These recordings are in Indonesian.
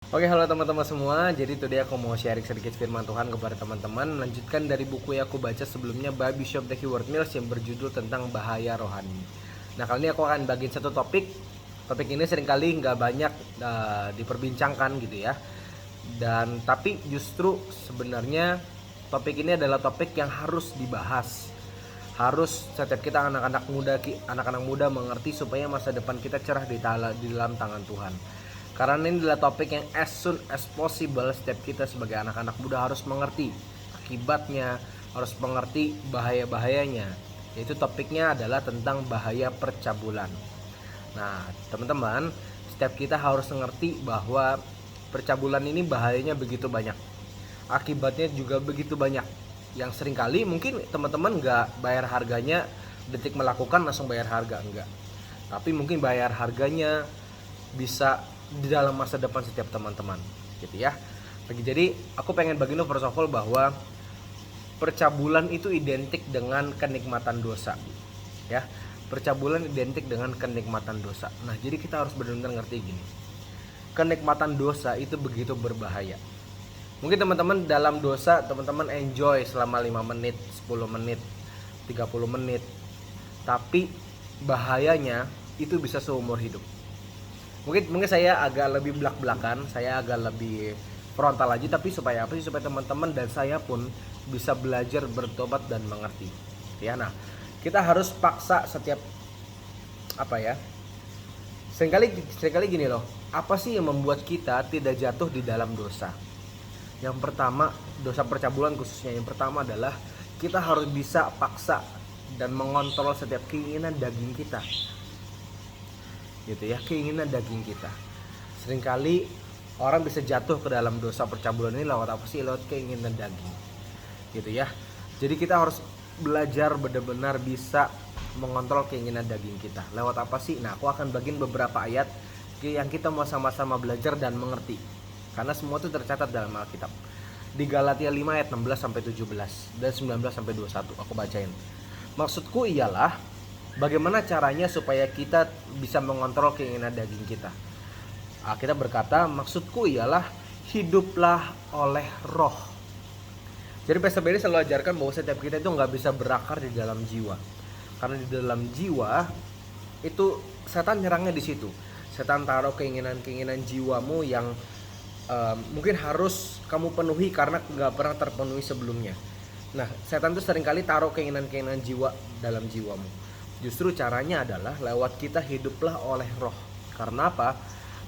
Oke, halo teman-teman semua. Jadi today aku mau sharing sedikit firman Tuhan kepada teman-teman. Melanjutkan dari buku yang aku baca sebelumnya by Bishop Dag Heward-Mills yang berjudul tentang bahaya rohani. Nah, kali ini aku akan bagiin satu topik. Topik ini seringkali nggak banyak diperbincangkan gitu ya. Dan tapi justru sebenarnya topik ini adalah topik yang harus dibahas. Harus setiap kita anak-anak muda mengerti supaya masa depan kita cerah di dalam tangan Tuhan. Karena ini adalah topik yang as soon as possible setiap kita sebagai anak-anak muda harus mengerti akibatnya, harus mengerti bahaya-bahayanya. Yaitu topiknya adalah tentang bahaya percabulan. Nah, teman-teman, setiap kita harus mengerti bahwa percabulan ini bahayanya begitu banyak. Akibatnya juga begitu banyak. Yang seringkali mungkin teman-teman nggak bayar harganya detik melakukan langsung bayar harga, enggak. Tapi mungkin bayar harganya bisa di dalam masa depan setiap teman-teman gitu ya. Jadi aku pengen bagi first of all bahwa percabulan itu identik dengan kenikmatan dosa ya. Percabulan identik dengan kenikmatan dosa. Nah, jadi kita harus benar-benar ngerti gini. Kenikmatan dosa itu begitu berbahaya. Mungkin teman-teman dalam dosa teman-teman enjoy selama 5 menit, 10 menit, 30 menit. Tapi bahayanya itu bisa seumur hidup. Mungkin saya agak lebih belak-belakan, saya agak lebih frontal aja, tapi supaya apa sih? Supaya teman-teman dan saya pun bisa belajar bertobat dan mengerti. Ya, nah, kita harus paksa setiap apa ya? Seringkali gini loh. Apa sih yang membuat kita tidak jatuh di dalam dosa? Yang pertama, dosa percabulan khususnya. Yang pertama adalah kita harus bisa paksa dan mengontrol setiap keinginan daging kita. Gitu ya, keinginan daging kita. Seringkali orang bisa jatuh ke dalam dosa percabulan ini lewat apa sih? Lewat keinginan daging. Gitu ya. Jadi kita harus belajar benar-benar bisa mengontrol keinginan daging kita. Lewat apa sih? Nah, aku akan bagiin beberapa ayat yang kita mau sama-sama belajar dan mengerti. Karena semua itu tercatat dalam Alkitab. Di Galatia 5 ayat 16 sampai 17 dan 19 sampai 21 aku bacain. Maksudku ialah bagaimana caranya supaya kita bisa mengontrol keinginan daging kita. Kita berkata, maksudku ialah hiduplah oleh roh. Jadi Pastor Benny selalu ajarkan bahwa setiap kita itu nggak bisa berakar di dalam jiwa. Karena di dalam jiwa itu setan nyerangnya di situ. Setan taruh keinginan-keinginan jiwamu yang mungkin harus kamu penuhi karena nggak pernah terpenuhi sebelumnya. Nah, setan itu seringkali taruh keinginan-keinginan jiwa dalam jiwamu. Justru caranya adalah lewat kita hiduplah oleh roh. Karena apa?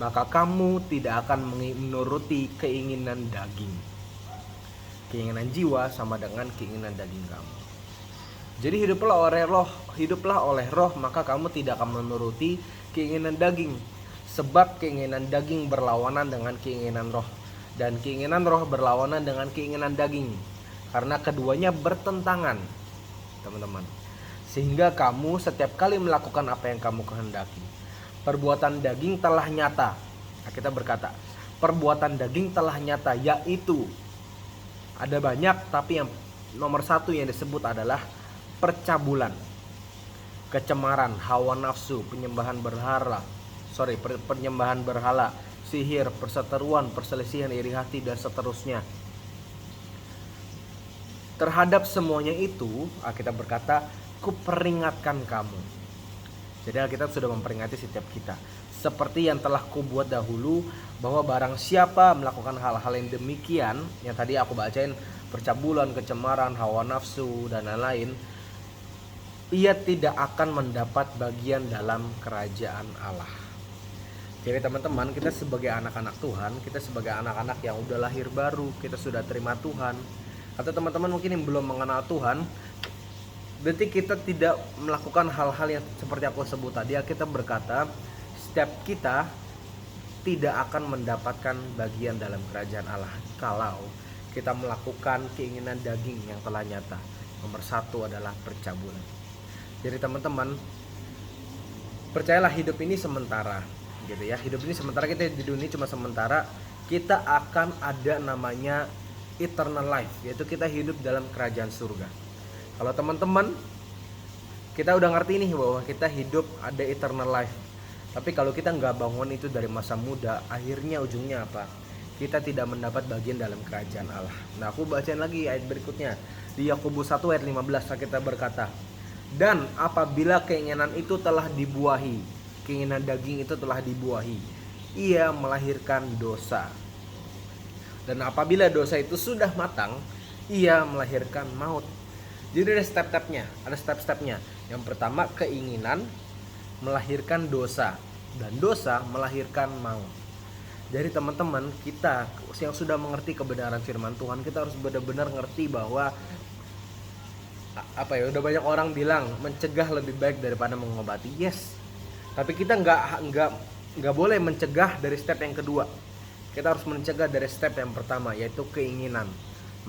Maka kamu tidak akan menuruti keinginan daging. Keinginan jiwa sama dengan keinginan daging kamu. Jadi hiduplah oleh roh, maka kamu tidak akan menuruti keinginan daging. Sebab keinginan daging berlawanan dengan keinginan roh, dan keinginan roh berlawanan dengan keinginan daging. Karena keduanya bertentangan, teman-teman. Sehingga kamu setiap kali melakukan apa yang kamu kehendaki. Perbuatan daging telah nyata. Nah, kita berkata, perbuatan daging telah nyata, yaitu ada banyak, tapi yang nomor satu yang disebut adalah percabulan, kecemaran, hawa nafsu, penyembahan berhala, sihir, perseteruan, perselisihan, iri hati, dan seterusnya. Terhadap semuanya itu, kita berkata, kuperingatkan kamu. Jadi Alkitab sudah memperingati setiap kita. Seperti yang telah kubuat dahulu, bahwa barang siapa melakukan hal-hal yang demikian, yang tadi aku bacain, percabulan, kecemaran, hawa nafsu, dan lain-lain, ia tidak akan mendapat bagian dalam kerajaan Allah. Jadi teman-teman, kita sebagai anak-anak Tuhan, kita sebagai anak-anak yang udah lahir baru, kita sudah terima Tuhan. Atau teman-teman mungkin yang belum mengenal Tuhan, berarti kita tidak melakukan hal-hal yang seperti aku sebut tadi. Kita berkata, setiap kita tidak akan mendapatkan bagian dalam kerajaan Allah kalau kita melakukan keinginan daging yang telah nyata. Nomor satu adalah percabulan. Jadi teman-teman, percayalah hidup ini sementara, gitu ya. Hidup ini sementara, kita di dunia cuma sementara. Kita akan ada namanya eternal life, yaitu kita hidup dalam kerajaan surga. Kalau teman-teman kita udah ngerti nih bahwa kita hidup ada eternal life, Tapi kalau kita nggak bangun itu dari masa muda, akhirnya ujungnya apa? Kita tidak mendapat bagian dalam kerajaan Allah. Nah, aku bacain lagi ayat berikutnya. Di Yakobus 1 ayat 15 kita berkata, dan apabila keinginan itu telah dibuahi, keinginan daging itu telah dibuahi, ia melahirkan dosa. Dan apabila dosa itu sudah matang, ia melahirkan maut. Jadi ada step-stepnya. Yang pertama, keinginan melahirkan dosa, dan dosa melahirkan maut. Jadi teman-teman, kita yang sudah mengerti kebenaran firman Tuhan, kita harus benar-benar ngerti bahwa udah banyak orang bilang mencegah lebih baik daripada mengobati. Yes. Tapi kita nggak boleh mencegah dari step yang kedua. Kita harus mencegah dari step yang pertama, yaitu keinginan.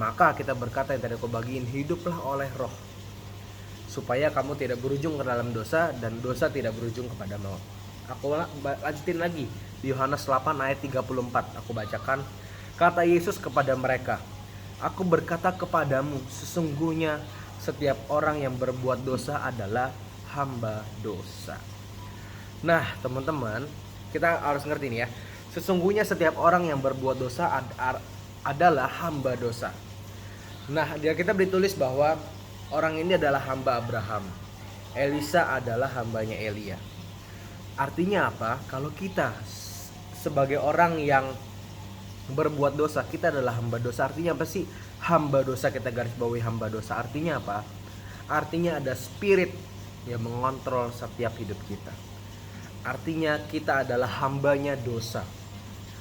Maka kita berkata yang tadi aku bagiin, hiduplah oleh roh, supaya kamu tidak berujung ke dalam dosa dan dosa tidak berujung kepada maut. Aku lanjutin lagi di Yohanes 8 ayat 34. Aku bacakan. Kata Yesus kepada mereka, aku berkata kepadamu, sesungguhnya setiap orang yang berbuat dosa adalah hamba dosa. Nah teman-teman, kita harus ngerti nih ya. Sesungguhnya setiap orang yang berbuat dosa adalah hamba dosa. Nah, di Alkitab ditulis bahwa orang ini adalah hamba Abraham. Elisa adalah hambanya Elia. Artinya apa? Kalau kita sebagai orang yang berbuat dosa, kita adalah hamba dosa. Artinya apa sih hamba dosa? Kita garis bawahi hamba dosa. Artinya apa? Artinya ada spirit yang mengontrol setiap hidup kita. Artinya kita adalah hambanya dosa.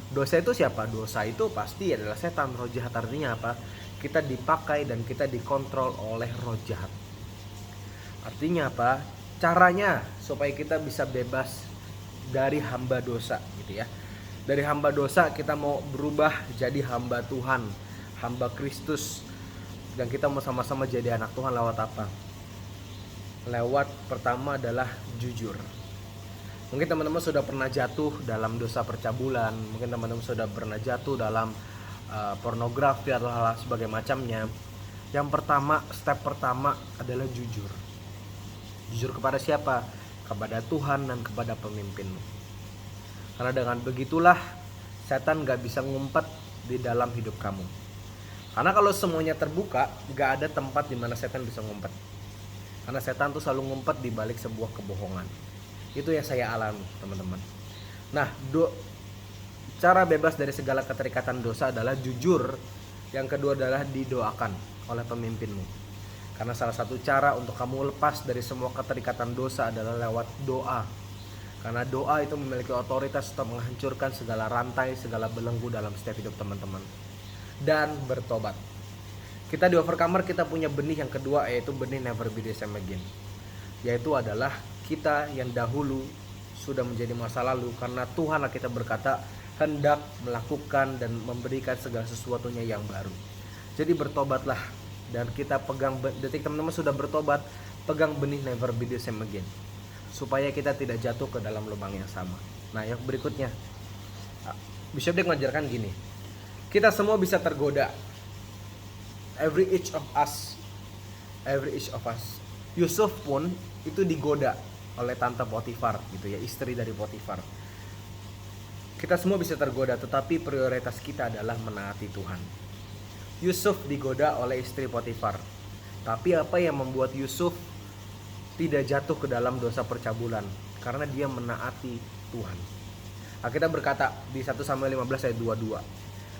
Dosa itu siapa? Dosa itu pasti adalah setan, roh jahat. Artinya apa? Kita dipakai dan kita dikontrol oleh roh jahat. Artinya apa? Caranya supaya kita bisa bebas dari hamba dosa gitu ya. Dari hamba dosa kita mau berubah jadi hamba Tuhan, hamba Kristus. Dan kita mau sama-sama jadi anak Tuhan lewat apa? Lewat pertama adalah jujur. Mungkin teman-teman sudah pernah jatuh dalam dosa percabulan, mungkin teman-teman sudah pernah jatuh dalam pornografi atau hal-hal sebagai macamnya. Yang pertama, step pertama adalah jujur. Jujur kepada siapa? Kepada Tuhan dan kepada pemimpinmu. Karena dengan begitulah setan gak bisa ngumpet di dalam hidup kamu. Karena kalau semuanya terbuka, gak ada tempat di mana setan bisa ngumpet. Karena setan tuh selalu ngumpet di balik sebuah kebohongan. Itu yang saya alami, teman-teman. Nah, cara bebas dari segala keterikatan dosa adalah jujur. Yang kedua adalah didoakan oleh pemimpinmu. Karena salah satu cara untuk kamu lepas dari semua keterikatan dosa adalah lewat doa. Karena doa itu memiliki otoritas untuk menghancurkan segala rantai, segala belenggu dalam setiap hidup teman-teman. Dan bertobat. Kita di Overcomer kita punya benih yang kedua, yaitu benih never be the same again. Yaitu adalah kita yang dahulu sudah menjadi masa lalu, karena Tuhan kita berkata hendak melakukan dan memberikan segala sesuatunya yang baru. Jadi bertobatlah, dan kita pegang detik teman-teman sudah bertobat, pegang benih never be the same again, supaya kita tidak jatuh ke dalam lubang yang sama. Nah yang berikutnya, Bishop Dave mengajarkan gini, kita semua bisa tergoda, every each of us. Yusuf pun itu digoda oleh tante Potifar gitu ya, istri dari Potifar. Kita semua bisa tergoda, tetapi prioritas kita adalah menaati Tuhan. Yusuf digoda oleh istri Potifar, tapi apa yang membuat Yusuf tidak jatuh ke dalam dosa percabulan? Karena dia menaati Tuhan. Kita berkata di 1 Samuel 15 ayat 22,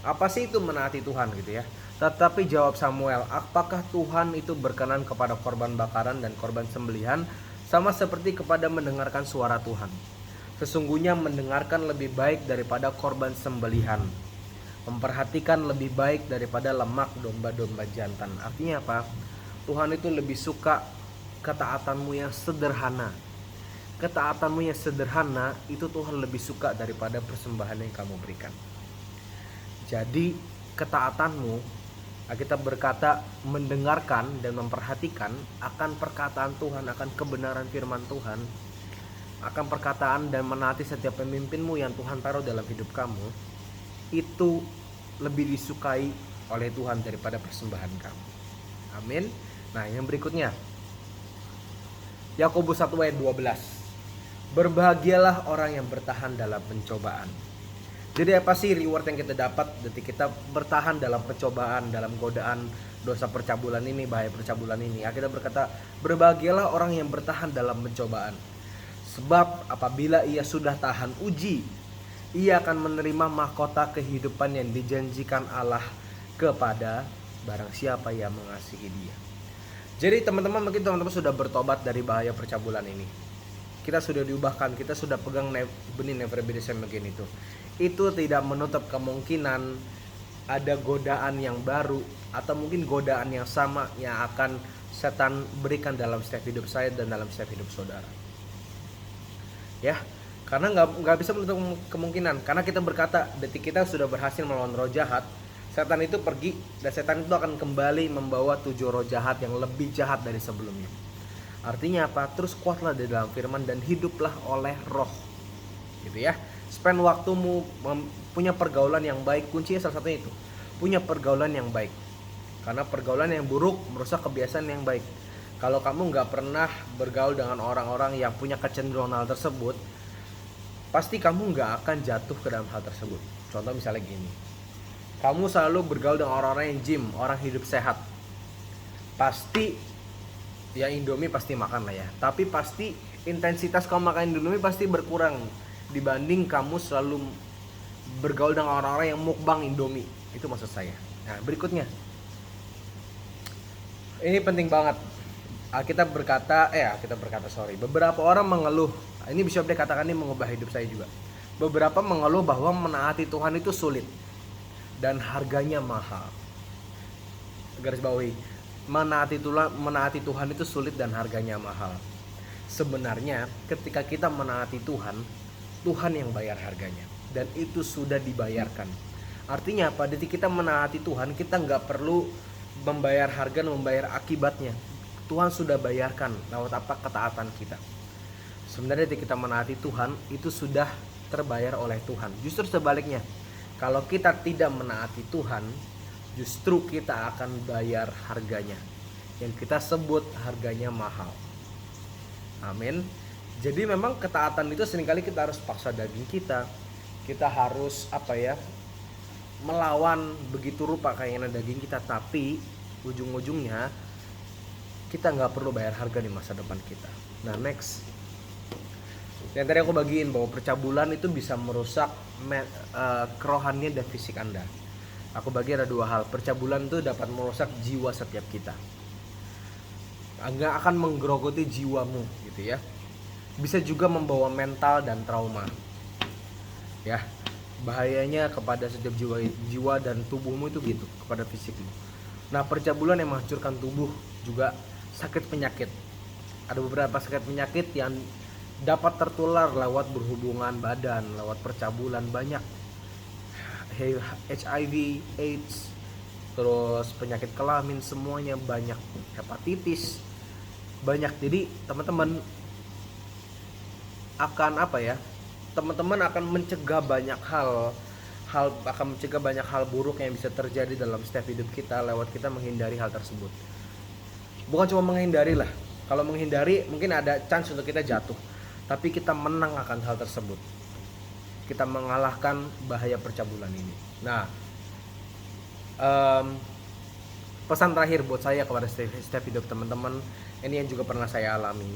apa sih itu menaati Tuhan gitu ya? Tetapi jawab Samuel, apakah Tuhan itu berkenan kepada korban bakaran dan korban sembelihan sama seperti kepada mendengarkan suara Tuhan? Sesungguhnya mendengarkan lebih baik daripada korban sembelihan, memperhatikan lebih baik daripada lemak domba-domba jantan. Artinya apa? Tuhan itu lebih suka ketaatanmu yang sederhana. Ketaatanmu yang sederhana itu Tuhan lebih suka daripada persembahan yang kamu berikan. Jadi ketaatanmu, kita berkata mendengarkan dan memperhatikan akan perkataan Tuhan, akan kebenaran firman Tuhan, akan perkataan dan menaati setiap pemimpinmu yang Tuhan taruh dalam hidup kamu, itu lebih disukai oleh Tuhan daripada persembahan kamu. Amin. Nah yang berikutnya, Yakobus 1 ayat 12. Berbahagialah orang yang bertahan dalam pencobaan. Jadi apa sih reward yang kita dapat ketika kita bertahan dalam pencobaan, dalam godaan dosa percabulan ini, bahaya percabulan ini? Kita berkata, berbahagialah orang yang bertahan dalam pencobaan. Sebab apabila ia sudah tahan uji, ia akan menerima mahkota kehidupan yang dijanjikan Allah kepada barang siapa yang mengasihi dia. Jadi teman-teman, mungkin teman-teman sudah bertobat dari bahaya percabulan ini. Kita sudah diubahkan, kita sudah pegang benih never be the same again itu. Itu tidak menutup kemungkinan ada godaan yang baru atau mungkin godaan yang sama yang akan setan berikan dalam setiap hidup saya dan dalam setiap hidup saudara. Ya, karena nggak bisa menutup kemungkinan. Karena kita berkata, detik kita sudah berhasil melawan roh jahat, setan itu pergi dan setan itu akan kembali membawa 7 roh jahat yang lebih jahat dari sebelumnya. Artinya apa? Terus kuatlah di dalam firman dan hiduplah oleh roh. Gitu ya. Spend waktumu punya pergaulan yang baik. Kuncinya salah satunya itu. Punya pergaulan yang baik. Karena pergaulan yang buruk merusak kebiasaan yang baik. Kalau kamu nggak pernah bergaul dengan orang-orang yang punya kecenderungan hal tersebut, pasti kamu nggak akan jatuh ke dalam hal tersebut. Contoh misalnya gini. Kamu selalu bergaul dengan orang-orang yang gym, orang hidup sehat. Pasti ya Indomie pasti makan lah ya. Tapi pasti intensitas kamu makan Indomie pasti berkurang dibanding kamu selalu bergaul dengan orang-orang yang mukbang Indomie. Itu maksud saya. Nah, berikutnya. Ini penting banget. Kita berkata, beberapa orang mengeluh. Ini Bishop Day katakan ini mengubah hidup saya juga. Beberapa mengeluh bahwa menaati Tuhan itu sulit dan harganya mahal. Garis bawahi. Menaati Tuhan itu sulit dan harganya mahal. Sebenarnya ketika kita menaati Tuhan, Tuhan yang bayar harganya dan itu sudah dibayarkan. Artinya apa? Ketika kita menaati Tuhan, kita nggak perlu membayar harga dan membayar akibatnya. Tuhan sudah bayarkan lewat apa? Ketaatan kita. Sebenarnya ketika kita menaati Tuhan, itu sudah terbayar oleh Tuhan. Justru sebaliknya, kalau kita tidak menaati Tuhan, justru kita akan bayar harganya yang kita sebut harganya mahal. Amin. Jadi memang ketaatan itu seringkali kita harus paksa daging kita. Kita harus melawan begitu rupa keinginan daging kita. Tapi ujung-ujungnya kita nggak perlu bayar harga di masa depan kita. Nah, next. Yang tadi aku bagiin bahwa percabulan itu bisa merusak kerohanian dan fisik Anda. Aku bagi ada 2 hal. Percabulan itu dapat merusak jiwa setiap kita. Nggak akan menggerogoti jiwamu gitu ya. Bisa juga membawa mental dan trauma. Ya. Bahayanya kepada setiap jiwa dan tubuhmu itu gitu, kepada fisikmu. Nah, percabulan yang menghancurkan tubuh juga sakit penyakit. Ada beberapa sakit penyakit yang dapat tertular lewat berhubungan badan, lewat percabulan banyak. HIV, AIDS, terus penyakit kelamin semuanya banyak, hepatitis banyak. Jadi teman-teman akan teman-teman akan mencegah banyak hal buruk yang bisa terjadi dalam setiap hidup kita lewat kita menghindari hal tersebut. Bukan cuma menghindari lah. Kalau menghindari mungkin ada chance untuk kita jatuh, tapi kita menang akan hal tersebut. Kita mengalahkan bahaya percabulan ini. Nah, pesan terakhir buat saya kepada setiap hidup teman-teman, ini yang juga pernah saya alami.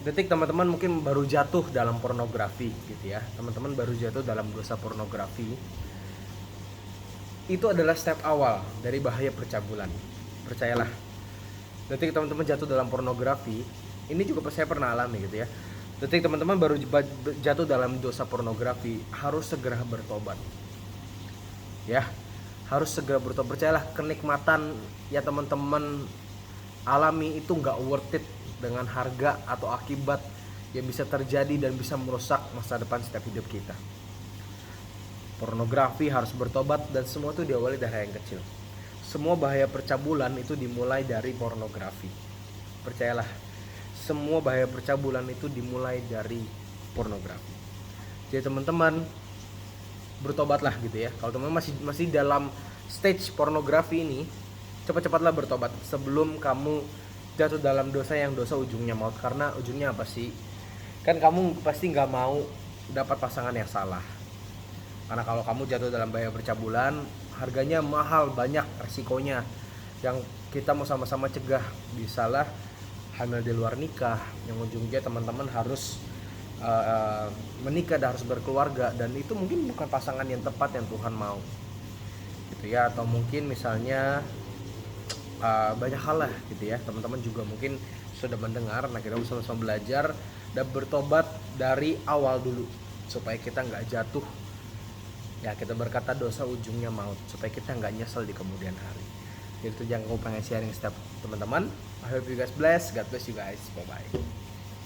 Detik teman-teman mungkin baru jatuh dalam pornografi gitu ya. Teman-teman baru jatuh dalam dosa pornografi. Itu adalah step awal dari bahaya percabulan. Percayalah. Detik teman-teman jatuh dalam pornografi, ini juga saya pernah alami gitu ya. Detik teman-teman baru jatuh dalam dosa pornografi, harus segera bertobat. Ya, harus segera bertobat. Percayalah, kenikmatan ya teman-teman alami itu nggak worth it dengan harga atau akibat yang bisa terjadi dan bisa merusak masa depan setiap hidup kita. Pornografi harus bertobat dan semua itu diawali dari hal yang kecil. Semua bahaya percabulan itu dimulai dari pornografi. Percayalah. Semua bahaya percabulan itu dimulai dari pornografi. Jadi teman-teman bertobatlah gitu ya. Kalau teman-teman masih dalam stage pornografi ini, cepat-cepatlah bertobat sebelum kamu jatuh dalam dosa yang dosa ujungnya maut. Karena ujungnya apa sih? Kan kamu pasti nggak mau dapat pasangan yang salah. Karena kalau kamu jatuh dalam bahaya percabulan, harganya mahal, banyak resikonya. Yang kita mau sama-sama cegah, bisalah hamil di luar nikah, yang ujungnya teman-teman harus menikah dan harus berkeluarga, dan itu mungkin bukan pasangan yang tepat yang Tuhan mau gitu ya. Atau mungkin misalnya banyak hal lah gitu ya, teman-teman juga mungkin sudah mendengar. Nah, kita sama-sama belajar dan bertobat dari awal dulu supaya kita nggak jatuh ya, kita berkata dosa ujungnya maut, supaya kita nggak nyesel di kemudian hari. Itu yang aku pengen sharing setiap teman-teman. I hope you guys bless. God bless you guys. Bye bye.